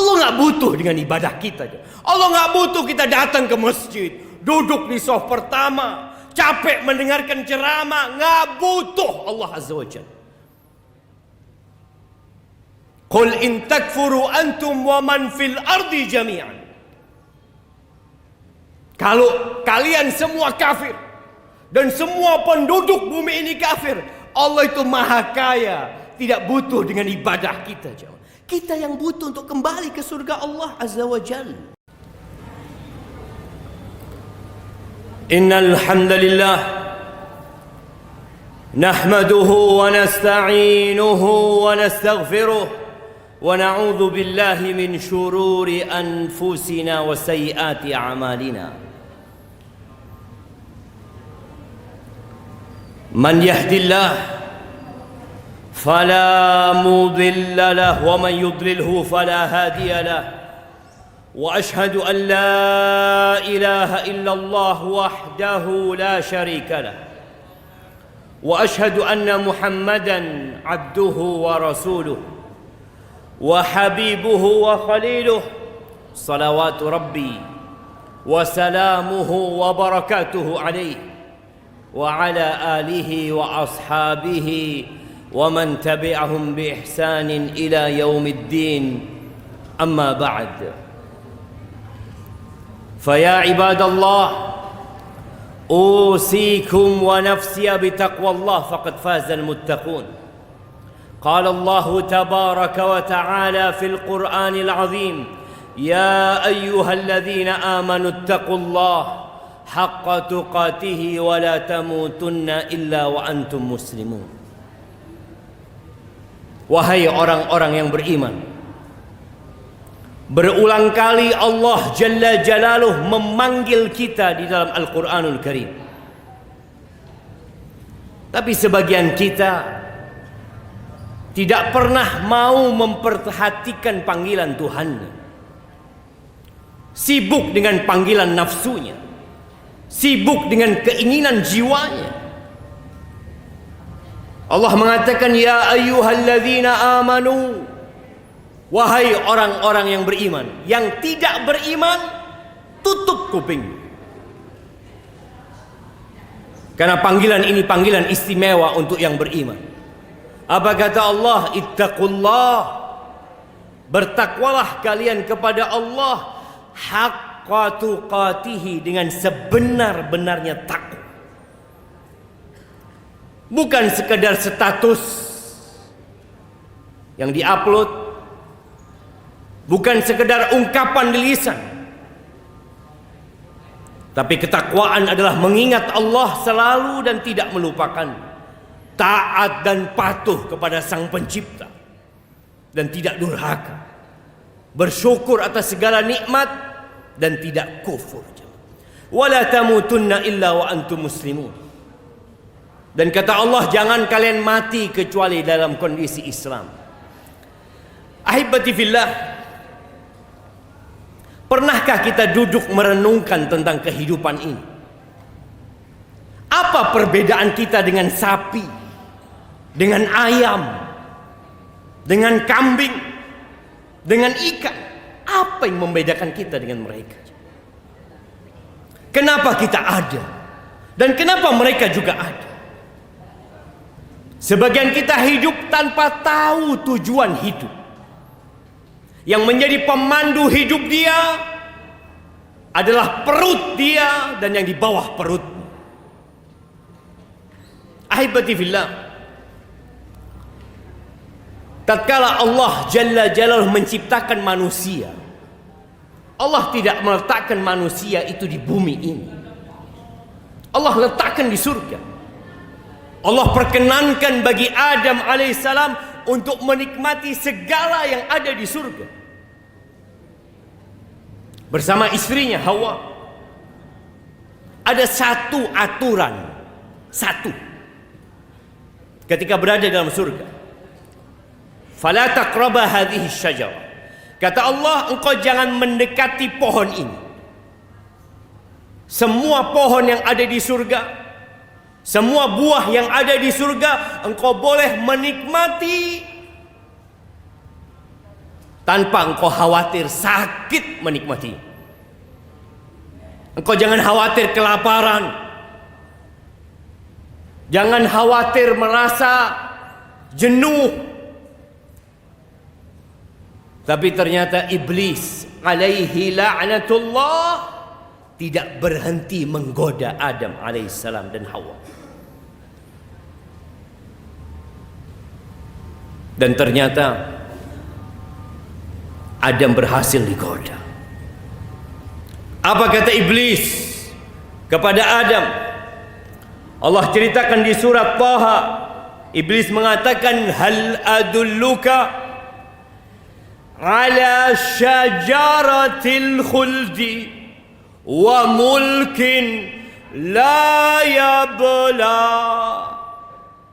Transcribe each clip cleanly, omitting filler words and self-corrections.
Allah nggak butuh dengan ibadah kita. Allah nggak butuh kita datang ke masjid, duduk di shaf pertama, capek mendengarkan ceramah. Nggak butuh Allah Azza wa Jalla. Qul in takfuru antum wa man fil ardi jami'an. Kalau kalian semua kafir dan semua penduduk bumi ini kafir, Allah itu maha kaya, tidak butuh dengan ibadah kita. Kita yang butuh untuk kembali ke surga Allah Azza wa Jalla. Innal hamdalillah nahmaduhu wa nasta'inuhu wa nastaghfiruh wa na'udzu billahi min shururi anfusina wa sayyiati a'malina. Man yahdillahu فلا مضل له ومن يضلله فلا هادي له وأشهد أن لا إله إلا الله وحده لا شريك له وأشهد أن محمدا عبده ورسوله وحبيبه وخليله صلوات ربي وسلامه وبركاته عليه وعلى آله وأصحابه ومن تبعهم بإحسان إلى يوم الدين أما بعد فيا عباد الله أوصيكم ونفسي بتقوى الله فقد فاز المتقون قال الله تبارك وتعالى في القرآن العظيم يا أيها الذين آمنوا اتقوا الله حق تقاته ولا تموتن إلا وأنتم مسلمون. Wahai orang-orang yang beriman, berulang kali Allah Jalla Jalaluh memanggil kita di dalam Al-Quranul Karim. Tapi sebagian kita tidak pernah mau memperhatikan panggilan Tuhannya. Sibuk dengan panggilan nafsunya, sibuk dengan keinginan jiwanya. Allah mengatakan ya ayyuhalladzina amanu, wahai orang-orang yang beriman. Yang tidak beriman tutup kuping. Karena panggilan ini panggilan istimewa untuk yang beriman. Apa kata Allah? Ittaqullah, bertakwalah kalian kepada Allah haqqa tuqatihi, dengan sebenar-benarnya takwa. Bukan sekedar status yang diupload, bukan sekedar ungkapan di lisan, tapi ketakwaan adalah mengingat Allah selalu dan tidak melupakan, taat dan patuh kepada Sang Pencipta, dan tidak durhaka, bersyukur atas segala nikmat dan tidak kufur. Wala tamutunna illa wa antum muslimun. Dan kata Allah, jangan kalian mati kecuali dalam kondisi Islam. Ahibati fillah, pernahkah kita duduk merenungkan tentang kehidupan ini? Apa perbedaan kita dengan sapi, dengan ayam, dengan kambing, dengan ikan? Apa yang membedakan kita dengan mereka? Kenapa kita ada? Dan kenapa mereka juga ada? Sebagian kita hidup tanpa tahu tujuan hidup. Yang menjadi pemandu hidup dia adalah perut dia dan yang di bawah perut. Ahibati fillah, tatkala Allah Jalla Jalaluhu menciptakan manusia, Allah tidak meletakkan manusia itu di bumi ini. Allah letakkan di surga. Allah perkenankan bagi Adam alaihissalam untuk menikmati segala yang ada di surga bersama istrinya Hawa. Ada satu aturan, satu, ketika berada dalam surga. Fala taqraba hadhihi syajarah. Kata Allah, engkau jangan mendekati pohon ini. Semua pohon yang ada di surga, semua buah yang ada di surga, engkau boleh menikmati tanpa engkau khawatir sakit menikmati. Engkau jangan khawatir kelaparan, jangan khawatir merasa jenuh. Tapi ternyata iblis alaihi la'natullah tidak berhenti menggoda Adam alaihissalam dan Hawa. Dan ternyata Adam berhasil digoda. Apa kata iblis kepada Adam? Allah ceritakan di surat Taha, iblis mengatakan, hal adulluka ala syajaratil khuldi wa mulkin la yabla.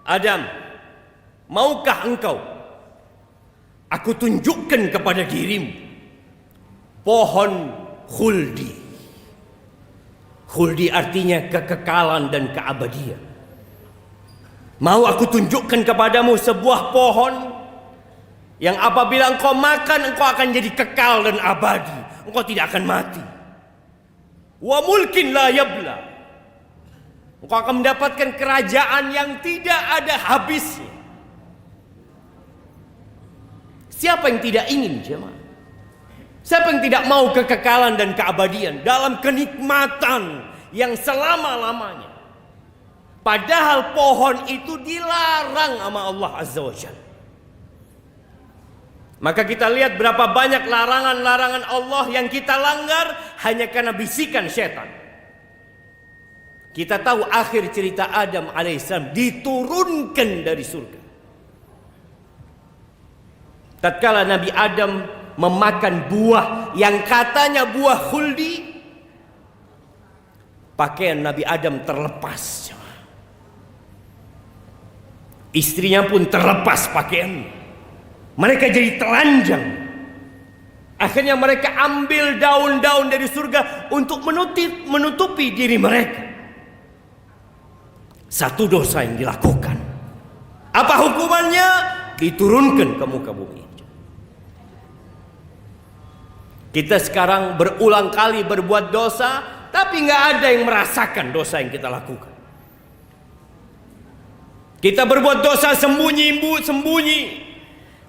Adam, maukah engkau aku tunjukkan kepada dirimu pohon khuldi. Khuldi artinya kekekalan dan keabadian. Mau aku tunjukkan kepadamu sebuah pohon yang apabila engkau makan, engkau akan jadi kekal dan abadi. Engkau tidak akan mati. Wa mulkin la yabla. Engkau akan mendapatkan kerajaan yang tidak ada habisnya. Siapa yang tidak ingin, jemaah? Siapa yang tidak mau kekekalan dan keabadian dalam kenikmatan yang selama-lamanya? Padahal pohon itu dilarang sama Allah Azza wa Jalla. Maka kita lihat berapa banyak larangan-larangan Allah yang kita langgar hanya karena bisikan setan. Kita tahu akhir cerita Adam alaihissalam diturunkan dari surga. Tatkala Nabi Adam memakan buah yang katanya buah khuldi, pakaian Nabi Adam terlepas. Istrinya pun terlepas pakaiannya. Mereka jadi telanjang. Akhirnya mereka ambil daun-daun dari surga untuk menutupi diri mereka. Satu dosa yang dilakukan. Apa hukumannya? Diturunkan ke muka bumi. Kita sekarang berulang kali berbuat dosa, tapi nggak ada yang merasakan dosa yang kita lakukan. Kita berbuat dosa sembunyi,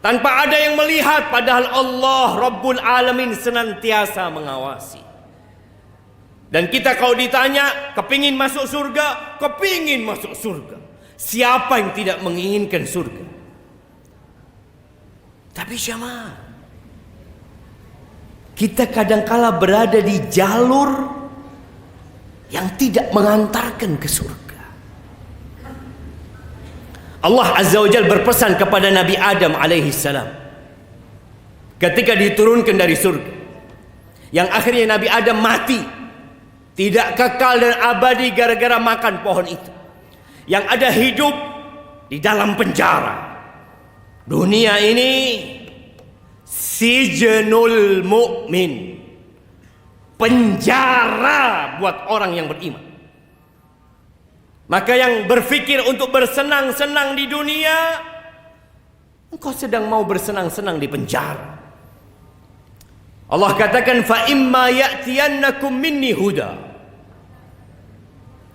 tanpa ada yang melihat, padahal Allah Rabbul Alamin senantiasa mengawasi. Dan kita kalau ditanya, kepingin masuk surga? Kepingin masuk surga. Siapa yang tidak menginginkan surga? Tapi jemaah, kita kadangkala berada di jalur yang tidak mengantarkan ke surga. Allah Azza wa Jalla berpesan kepada Nabi Adam alaihi salam ketika diturunkan dari surga, yang akhirnya Nabi Adam mati, tidak kekal dan abadi gara-gara makan pohon itu. Yang ada hidup di dalam penjara. Dunia ini sijnul mu'min, penjara buat orang yang beriman. Maka yang berpikir untuk bersenang-senang di dunia, engkau sedang mau bersenang-senang di penjara. Allah katakan, fa imma ya'tiyannakum minni huda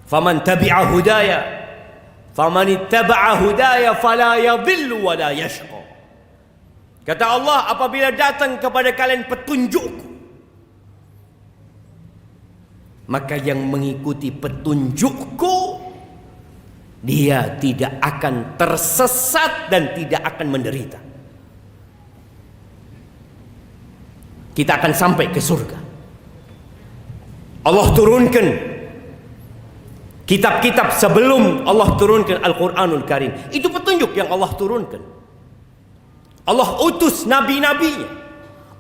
faman tabi'a hudaya faman ittaba'a hudaya fala yadhillu wa la yashqa. Kata Allah, apabila datang kepada kalian petunjukku, maka yang mengikuti petunjukku, dia tidak akan tersesat dan tidak akan menderita. Kita akan sampai ke surga. Allah turunkan kitab-kitab sebelum Allah turunkan Al-Quranul Karim. Itu petunjuk yang Allah turunkan. Allah utus nabi-nabinya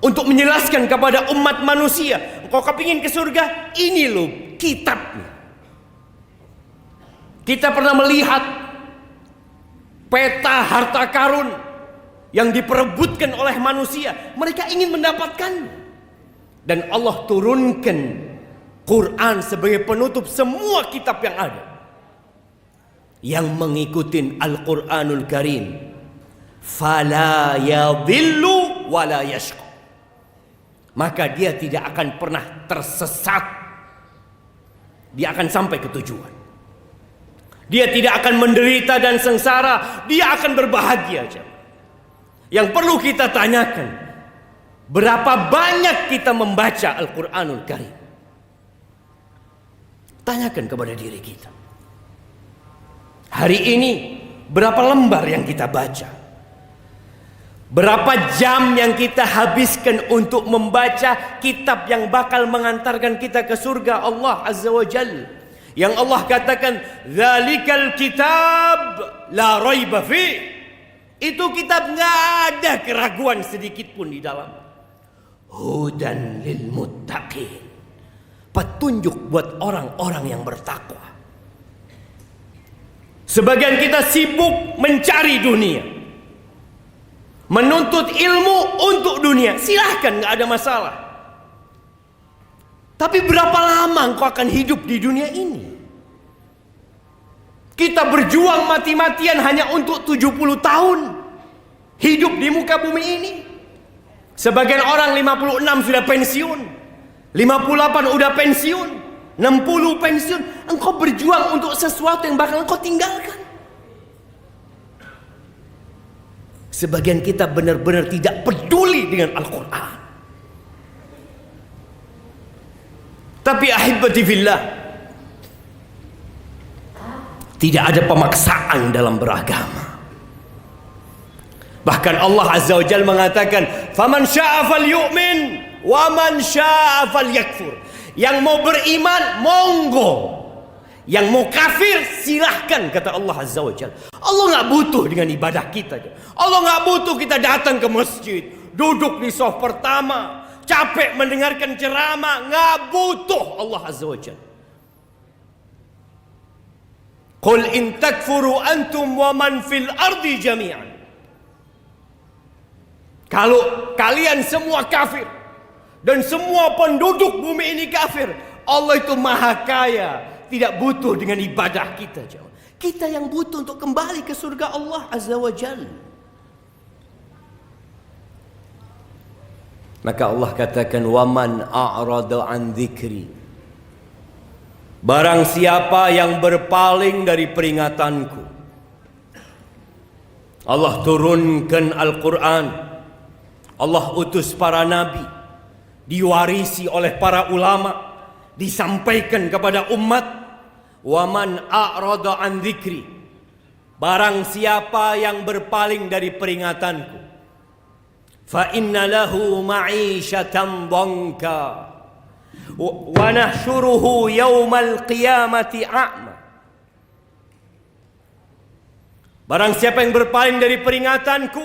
untuk menjelaskan kepada umat manusia, engkau kepingin ke surga? Ini loh kitabnya. Kita pernah melihat peta harta karun yang diperebutkan oleh manusia. Mereka ingin mendapatkannya. Dan Allah turunkan Quran sebagai penutup semua kitab yang ada. Yang mengikuti Al-Quranul Karim, fala yadhillu wa la yashqa. Maka dia tidak akan pernah tersesat. Dia akan sampai ke tujuan. Dia tidak akan menderita dan sengsara, dia akan berbahagia. Yang perlu kita tanyakan, berapa banyak kita membaca Al-Quranul Karim? Tanyakan kepada diri kita. Hari ini berapa lembar yang kita baca? Berapa jam yang kita habiskan untuk membaca kitab yang bakal mengantarkan kita ke surga Allah Azza wa Jalla? Yang Allah katakan, "Dzalikal kitab la raiba fi." Itu kitab nggak ada keraguan sedikit pun di dalam. Hudan lil muttaqin. Petunjuk buat orang-orang yang bertakwa. Sebagian kita sibuk mencari dunia, menuntut ilmu untuk dunia. Silahkan, nggak ada masalah. Tapi berapa lama engkau akan hidup di dunia ini? Kita berjuang mati-matian hanya untuk 70 tahun hidup di muka bumi ini. Sebagian orang 56 sudah pensiun, 58 udah pensiun, 60 pensiun. Engkau berjuang untuk sesuatu yang bakal engkau tinggalkan. Sebagian kita benar-benar tidak peduli dengan Al-Quran. Tapi ahibati fillah, tidak ada pemaksaan dalam beragama. Bahkan Allah Azza wa Jalla mengatakan, "Faman syaa'a falyu'min wa man syaa'a falyakfur." Yang mau beriman monggo, yang mau kafir silahkan, kata Allah Azza wa Jalla. Allah nggak butuh dengan ibadah kita. Allah nggak butuh kita datang ke masjid, duduk di saf pertama, capek mendengarkan ceramah, nggak butuh Allah Azza wa Jalla. Qul in takfuru antum wa man fil ardi jami'an. Kalau kalian semua kafir dan semua penduduk bumi ini kafir, Allah itu maha kaya, tidak butuh dengan ibadah kita. Kita yang butuh untuk kembali ke surga Allah Azza wa Jalla. Maka Allah katakan, "Waman a'rada an dzikri." Barang siapa yang berpaling dari peringatanku. Allah turunkan Al-Quran. Allah utus para nabi. Diwarisi oleh para ulama. Disampaikan kepada umat. Waman a'rada an dzikri. Barang siapa yang berpaling dari peringatanku, fa inna lahu ma'isyatan dhanka wa nahsyuruhu yaumal qiyamati a'ma. Barang siapa yang berpaling dari peringatanku,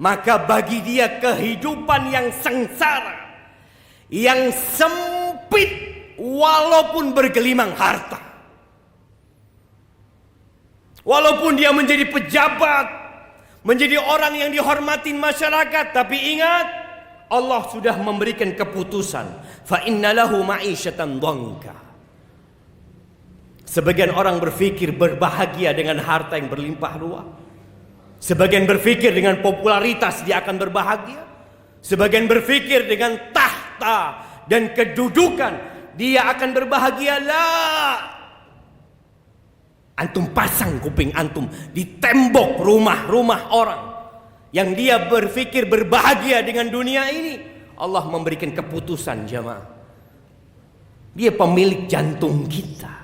maka bagi dia kehidupan yang sengsara, yang sempit walaupun bergelimang harta. Walaupun dia menjadi pejabat, menjadi orang yang dihormatin masyarakat, tapi ingat, Allah sudah memberikan keputusan. Fa inna lahu ma'isyatan dhanka. Sebagian orang berpikir berbahagia dengan harta yang berlimpah ruah. Sebagian berpikir dengan popularitas dia akan berbahagia. Sebagian berpikir dengan tahta dan kedudukan dia akan berbahagia. Lah, antum pasang kuping antum di tembok rumah-rumah orang yang dia berpikir berbahagia dengan dunia ini. Allah memberikan keputusan, jamaah. Dia pemilik jantung kita.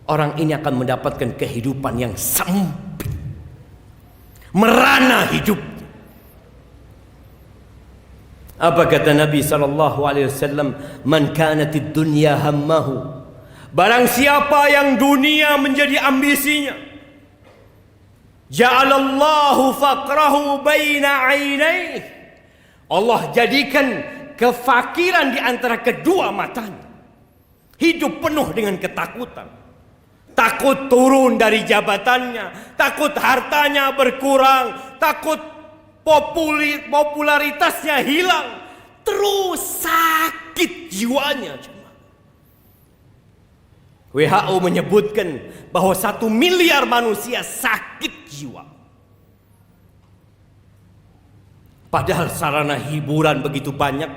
Orang ini akan mendapatkan kehidupan yang sempit, merana hidup. Apa kata Nabi SAW? Man kanatid dunya hammahu. Barang siapa yang dunia menjadi ambisinya, ja'alallahu faqrahu baina 'ainaihi. Allah jadikan kefakiran di antara kedua matanya. Hidup penuh dengan ketakutan. Takut turun dari jabatannya, takut hartanya berkurang, takut popularitasnya hilang, terus sakit jiwanya. WHO menyebutkan bahwa 1 miliar manusia sakit jiwa. Padahal sarana hiburan begitu banyak.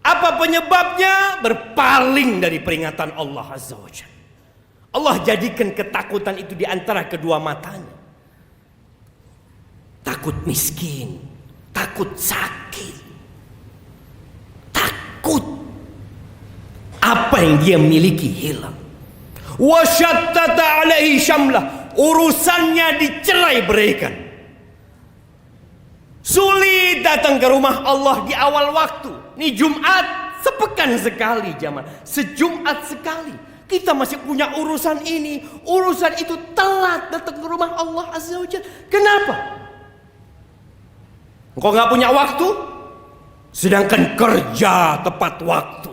Apa penyebabnya? Berpaling dari peringatan Allah Azza wa Jalla. Allah jadikan ketakutan itu di antara kedua matanya. Takut miskin, takut sakit, takut apa yang dia miliki hilang. Wasyattata alaihi syamlah, urusannya dicerai beraikan. Sulit datang ke rumah Allah di awal waktu. Ini Jumat, sepekan sekali jamaah, sejumat sekali. Kita masih punya urusan ini, urusan itu, telat datang ke rumah Allah Azza wa Jalla. Kenapa? Engkau gak punya waktu, sedangkan kerja tepat waktu,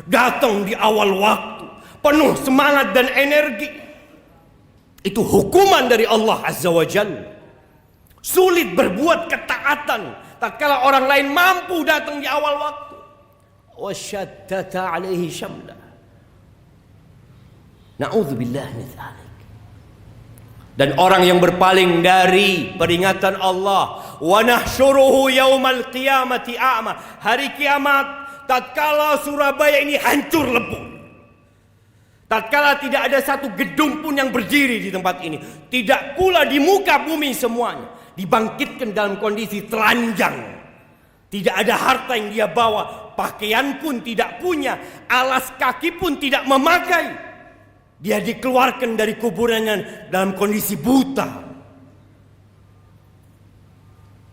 datang di awal waktu, penuh semangat dan energi. Itu hukuman dari Allah Azza wa Jalla. Sulit berbuat ketaatan tatkala orang lain mampu datang di awal waktu. Wasyattata alaihi syamla. Na'udzubillah min dzalik. Dan orang yang berpaling dari peringatan Allah, wa nahsyuruhu yaumal qiyamati a'ma. Hari kiamat tatkala Surabaya ini hancur lebur. Tatkala tidak ada satu gedung pun yang berdiri di tempat ini, tidak pula di muka bumi semuanya, dibangkitkan dalam kondisi telanjang. Tidak ada harta yang dia bawa, pakaian pun tidak punya, alas kaki pun tidak memakai. Dia dikeluarkan dari kuburannya dalam kondisi buta.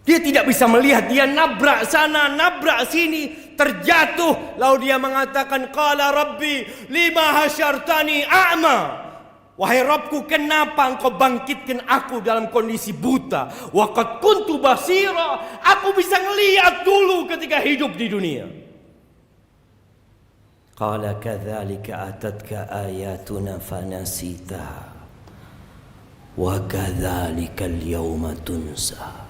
Dia tidak bisa melihat, dia nabrak sana, nabrak sini, terjatuh. Lalu dia mengatakan, qala rabbi lima hasyartani a'ma. Wahai Rabbku, kenapa engkau bangkitkan aku dalam kondisi buta? Wa qad kuntu basira. Aku bisa ngelihat dulu ketika hidup di dunia. Qala kadzalika atatka ayatuna fanasita. Wa kadzalika al-yawma tunsa.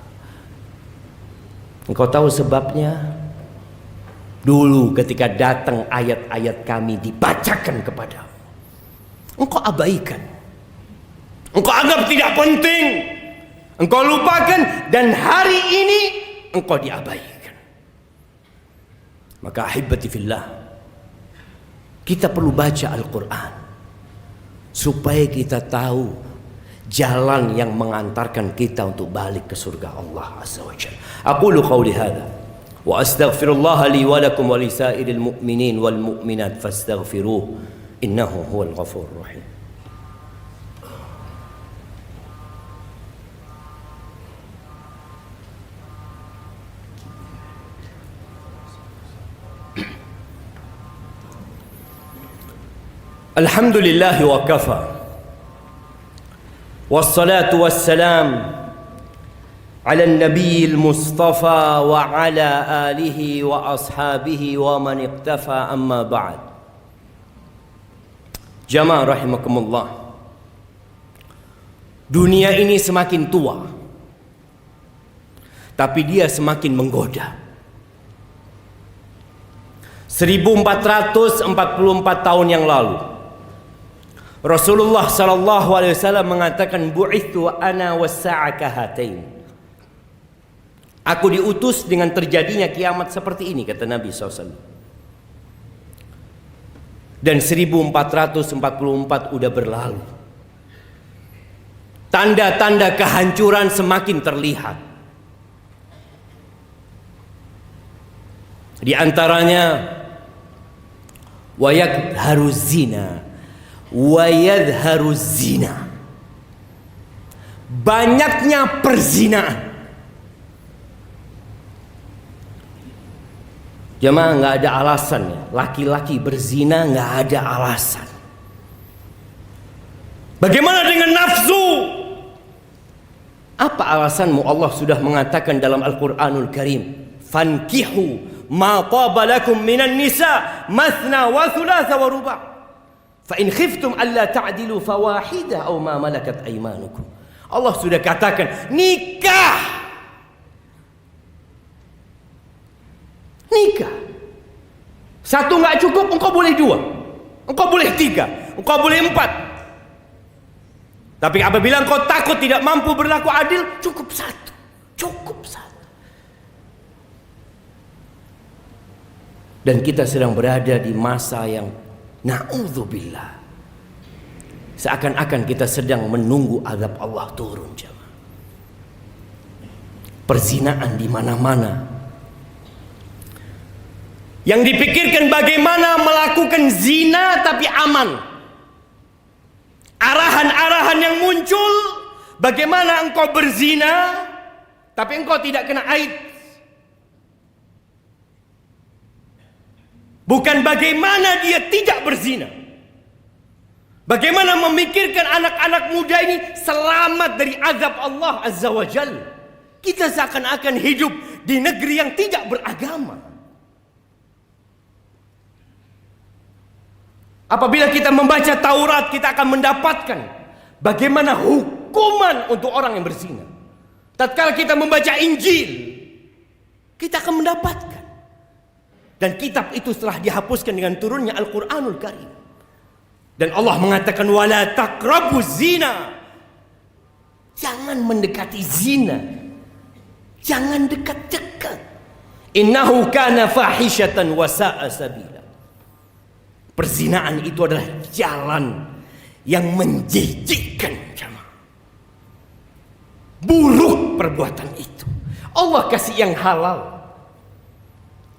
Engkau tahu sebabnya? Dulu ketika datang ayat-ayat kami dibacakan kepadamu, engkau abaikan, engkau anggap tidak penting, engkau lupakan, dan hari ini engkau diabaikan. Maka ahibati fillah, kita perlu baca Al-Quran supaya kita tahu jalan yang mengantarkan kita untuk balik ke surga Allah Azza wa Jalla. Aqulu qawli hadha wa astaghfirullah li wa lakum wa li sa'iril mu'minin wal mu'minat fastaghfiruh innahu huwal ghafurur rahim. Alhamdulillah wa kafa. Wassalatu wassalam ala nabiyil mustafa wa ala alihi wa ashabihi wa man iqtafa, amma ba'd. Jamaah rahimakumullah. Dunia ini semakin tua, tapi dia semakin menggoda. 1444 tahun yang lalu Rasulullah sallallahu alaihi wasallam mengatakan, bu'ithu ana was-sa'a kahatain. Aku diutus dengan terjadinya kiamat seperti ini, kata Nabi SAW. Dan 1444 udah berlalu. Tanda-tanda kehancuran semakin terlihat. Di antaranya wayadharu zina wa yadharu zina. Banyaknya perzinaan. Jemaah, nggak ada alasan ya. Laki-laki berzina nggak ada alasan. Bagaimana dengan nafsu? Apa alasanmu? Allah sudah mengatakan dalam Al-Quranul Karim, fankihu ma taba lakum minan nisa mathna wa thulatha wa ruba'. Fa in khiftum alla ta'dilu fawahida aw ma malakat aymanukum. Allah sudah katakan nikah. Nikah. Satu nggak cukup, engkau boleh dua, engkau boleh tiga, engkau boleh empat. Tapi apabila engkau takut tidak mampu berlaku adil, cukup satu, cukup satu. Dan kita sedang berada di masa yang na'udzubillah, seakan-akan kita sedang menunggu azab Allah turun. Perzinaan di mana-mana. Yang dipikirkan bagaimana melakukan zina tapi aman. Arahan-arahan yang muncul, bagaimana engkau berzina tapi engkau tidak kena AIDS. Bukan bagaimana dia tidak berzina. Bagaimana memikirkan anak-anak muda ini selamat dari azab Allah Azza wa Jalla. Kita seakan-akan hidup di negeri yang tidak beragama. Apabila kita membaca Taurat, kita akan mendapatkan bagaimana hukuman untuk orang yang berzina. Tatkala kita membaca Injil, kita akan mendapatkan. Dan kitab itu setelah dihapuskan dengan turunnya Al-Quranul Karim. Dan Allah mengatakan wala taqrabuz zina. Jangan mendekati zina. Jangan dekat-dekat. Innahu kana fahishatan wa sa'a sabila. Perzinaan itu adalah jalan yang menjijikkan. Buruk perbuatan itu. Allah kasih yang halal.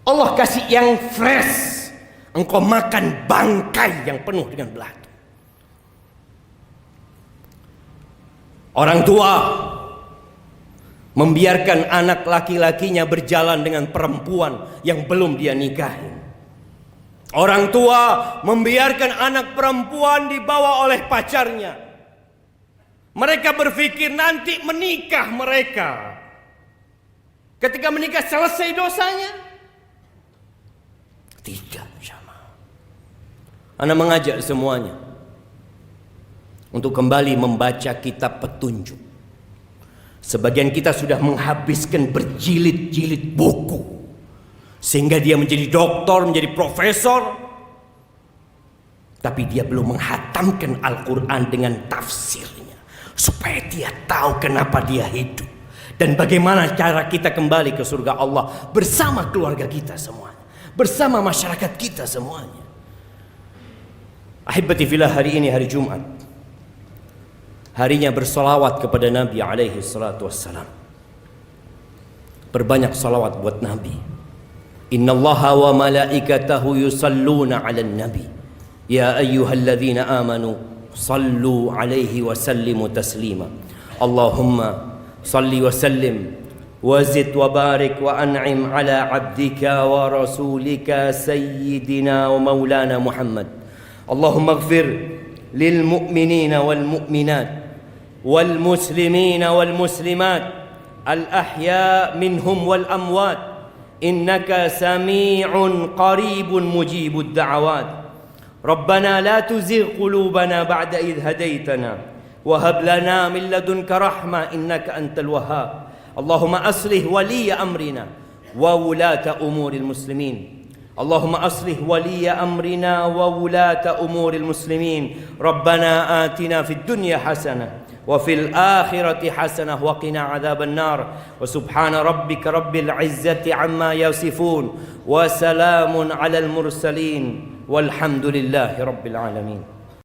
Allah kasih yang fresh. Engkau makan bangkai yang penuh dengan belatung. Orang tua membiarkan anak laki-lakinya berjalan dengan perempuan yang belum dia nikahi. Orang tua membiarkan anak perempuan dibawa oleh pacarnya. Mereka berpikir nanti menikah mereka. Ketika menikah selesai dosanya? Tidak sama. Ana mengajak semuanya untuk kembali membaca kitab petunjuk. Sebagian kita sudah menghabiskan berjilid-jilid buku sehingga dia menjadi doktor, menjadi profesor, tapi dia belum menghatamkan Al-Quran dengan tafsirnya supaya dia tahu kenapa dia hidup dan bagaimana cara kita kembali ke surga Allah bersama keluarga kita semuanya, bersama masyarakat kita semuanya. Ahibati fillah, hari ini hari Jumat, harinya bersolawat kepada Nabi alaihi salatu wassalam. Perbanyak salawat buat Nabi. Innallaha wa malaikatahu yusalluna 'alan nabi. Ya ayyuhalladzina amanu sallu 'alaihi wa sallimu taslima. Allahumma salli wa sallim wa zid wa barik wa an'im 'ala 'abdika wa rasulika sayyidina wa maulana Muhammad. Allahumma ighfir للمؤمنين والمؤمنات والمسلمين والمسلمات الأحياء منهم والأموات إنك سميع قريب مجيب الدعوات ربنا لا تزغ قلوبنا بعد إذ هديتنا وهب لنا من لدنك رحمة إنك أنت الوهاب اللهم أصلح ولي أمرنا وولاة أمور المسلمين اللهم أصلح ولي أمرنا وولاة أمور المسلمين ربنا آتنا في الدنيا حسنة وفي الآخرة حسنة وقنا عذاب النار وسبحان ربك رب العزة عما يصفون وسلام على المرسلين والحمد لله رب العالمين.